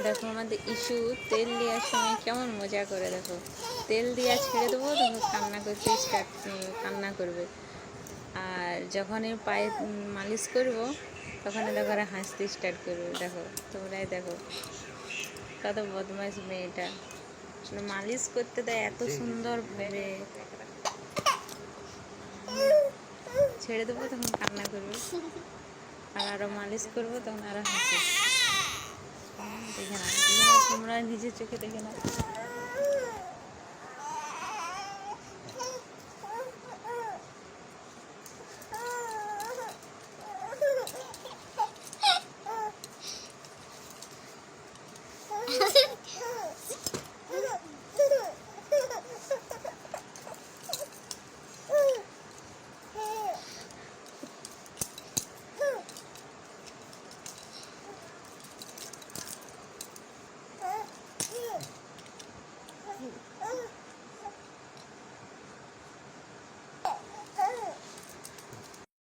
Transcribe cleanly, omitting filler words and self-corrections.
দেখো আমাদের ইস্যু তেল দেওয়ার সময় কেমন মজা করে, দেখো তেল দেওয়া ছেড়ে দেবো তখন কান্না করতে কান্না করবে। আর যখন এর পায়ে মালিশ করব তখন দেখো আর হাসতে স্টার্ট করবে। দেখো তোমরাই দেখো কত বদমাইশ মেয়েটা, মালিশ করতে দেয় এত সুন্দর ভাবে, ছেড়ে দেবো তখন কান্না করবে, আর আরো মালিশ করবো তখন আরো হাসি। দেখে না, তোমরা নিজের চোখে দেখে না।